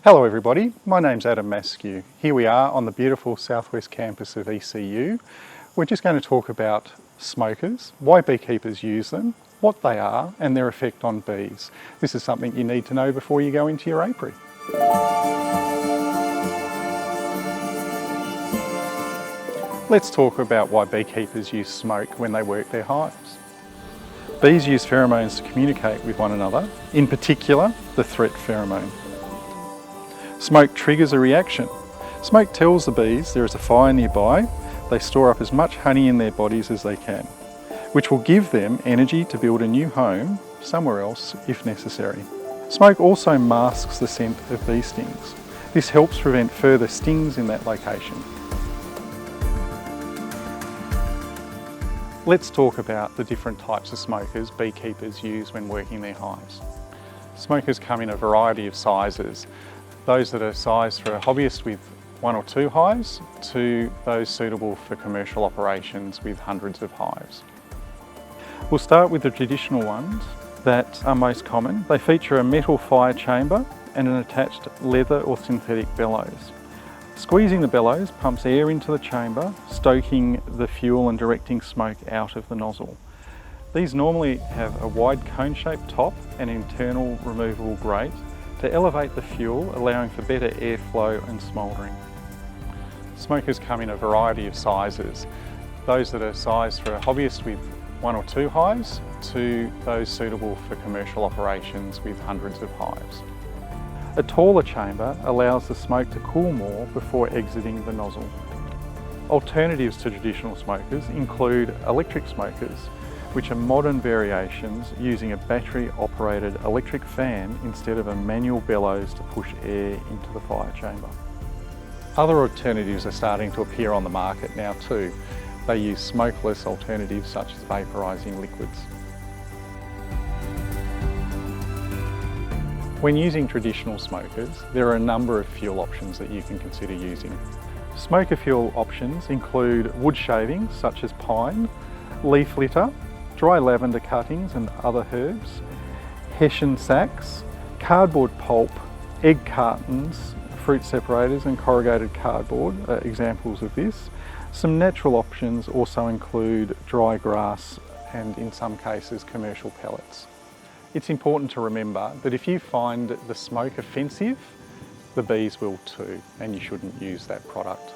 Hello everybody, my name's Adam Maskew. Here we are on the beautiful southwest campus of ECU. We're just going to talk about smokers, why beekeepers use them, what they are and their effect on bees. This is something you need to know before you go into your apiary. Let's talk about why beekeepers use smoke when they work their hives. Bees use pheromones to communicate with one another, in particular the threat pheromone. Smoke triggers a reaction. Smoke tells the bees there is a fire nearby. They store up as much honey in their bodies as they can, which will give them energy to build a new home somewhere else if necessary. Smoke also masks the scent of bee stings. This helps prevent further stings in that location. Let's talk about the different types of smokers beekeepers use when working their hives. Smokers come in a variety of sizes. Those that are sized for a hobbyist with 1 or 2 hives to those suitable for commercial operations with hundreds of hives. We'll start with the traditional ones that are most common. They feature a metal fire chamber and an attached leather or synthetic bellows. Squeezing the bellows pumps air into the chamber, stoking the fuel and directing smoke out of the nozzle. These normally have a wide cone-shaped top and internal removable grate to elevate the fuel, allowing for better airflow and smouldering. Smokers come in a variety of sizes. Those that are sized for a hobbyist with 1 or 2 hives to those suitable for commercial operations with hundreds of hives. A taller chamber allows the smoke to cool more before exiting the nozzle. Alternatives to traditional smokers include electric smokers, which are modern variations using a battery-operated electric fan instead of a manual bellows to push air into the fire chamber. Other alternatives are starting to appear on the market now too. They use smokeless alternatives such as vaporising liquids. When using traditional smokers, there are a number of fuel options that you can consider using. Smoker fuel options include wood shavings such as pine, leaf litter, dry lavender cuttings and other herbs, hessian sacks, cardboard pulp, egg cartons, fruit separators and corrugated cardboard are examples of this. Some natural options also include dry grass and in some cases commercial pellets. It's important to remember that if you find the smoke offensive, the bees will too, and you shouldn't use that product.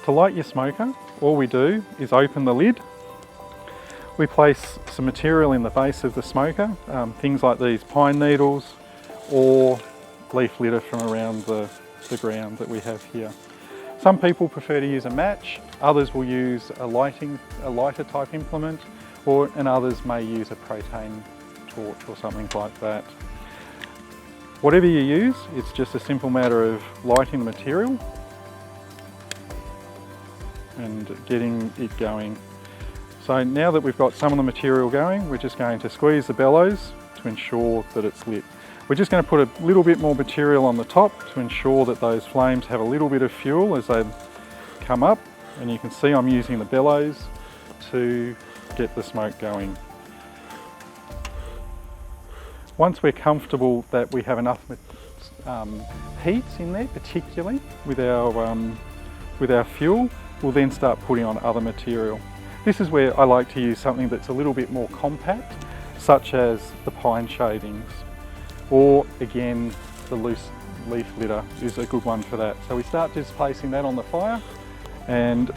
To light your smoker, all we do is open the lid. We place some material in the base of the smoker, things like these pine needles or leaf litter from around the ground that we have here. Some people prefer to use a match, others will use a lighter type implement, and others may use a propane torch or something like that. Whatever you use, it's just a simple matter of lighting the material and getting it going. So now that we've got some of the material going, we're just going to squeeze the bellows to ensure that it's lit. We're just going to put a little bit more material on the top to ensure that those flames have a little bit of fuel as they come up, and you can see I'm using the bellows to get the smoke going. Once we're comfortable that we have enough heat in there, particularly with our fuel, we'll then start putting on other material. This is where I like to use something that's a little bit more compact, such as the pine shavings, or again, the loose leaf litter is a good one for that. So we start just placing that on the fire and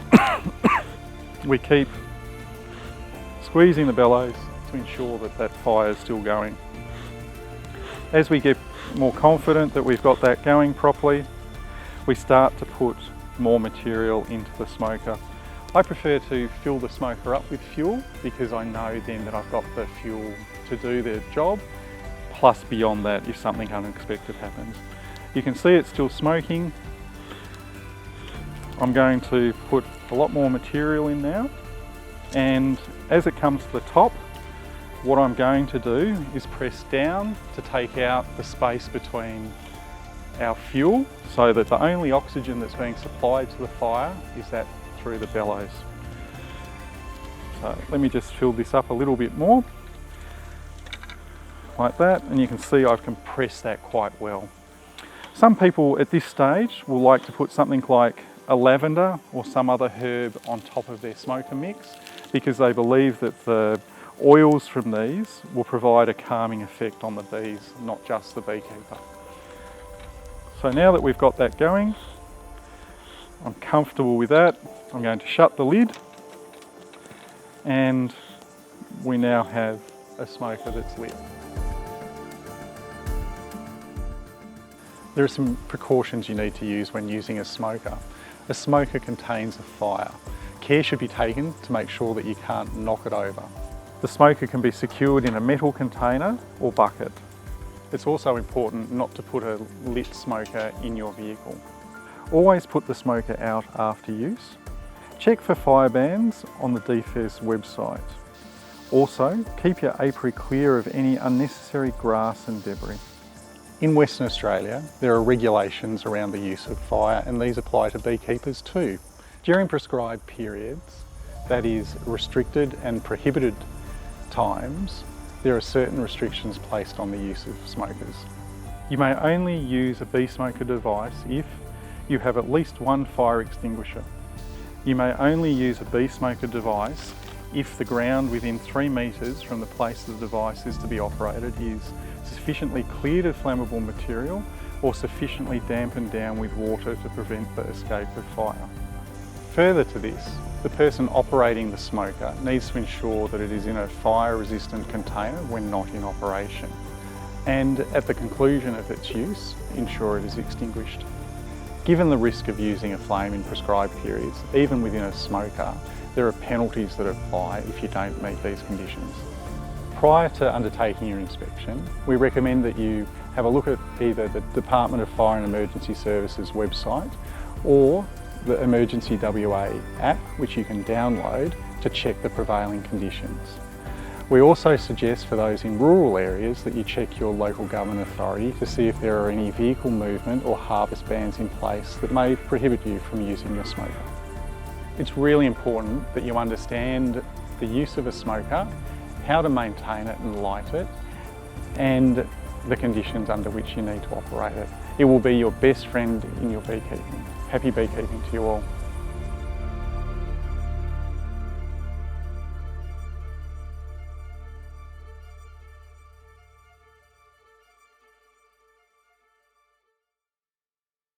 we keep squeezing the bellows to ensure that that fire is still going. As we get more confident that we've got that going properly, we start to put more material into the smoker. I prefer to fill the smoker up with fuel because I know then that I've got the fuel to do the job, plus beyond that if something unexpected happens. You can see it's still smoking. I'm going to put a lot more material in now, and as it comes to the top, what I'm going to do is press down to take out the space between our fuel so that the only oxygen that's being supplied to the fire is that through the bellows. So let me just fill this up a little bit more. like that, and you can see I've compressed that quite well. Some people at this stage will like to put something like a lavender or some other herb on top of their smoker mix because they believe that the oils from these will provide a calming effect on the bees, not just the beekeeper. So now that we've got that going, I'm comfortable with that. I'm going to shut the lid, and we now have a smoker that's lit. There are some precautions you need to use when using a smoker. A smoker contains a fire. Care should be taken to make sure that you can't knock it over. The smoker can be secured in a metal container or bucket. It's also important not to put a lit smoker in your vehicle. Always put the smoker out after use. Check for fire bans on the DFES website. Also, keep your apiary clear of any unnecessary grass and debris. In Western Australia, there are regulations around the use of fire, and these apply to beekeepers too. During prescribed periods, that is restricted and prohibited times, there are certain restrictions placed on the use of smokers. You may only use a bee smoker device if you have at least one fire extinguisher. You may only use a bee smoker device if the ground within 3 metres from the place the device is to be operated is sufficiently cleared of flammable material or sufficiently dampened down with water to prevent the escape of fire. Further to this, the person operating the smoker needs to ensure that it is in a fire-resistant container when not in operation, and at the conclusion of its use, ensure it is extinguished. Given the risk of using a flame in prescribed periods, even within a smoker, there are penalties that apply if you don't meet these conditions. Prior to undertaking your inspection, we recommend that you have a look at either the Department of Fire and Emergency Services website or the Emergency WA app, which you can download to check the prevailing conditions. We also suggest for those in rural areas that you check your local government authority to see if there are any vehicle movement or harvest bans in place that may prohibit you from using your smoker. It's really important that you understand the use of a smoker, how to maintain it and light it, and the conditions under which you need to operate it. It will be your best friend in your beekeeping. Happy beekeeping to you all.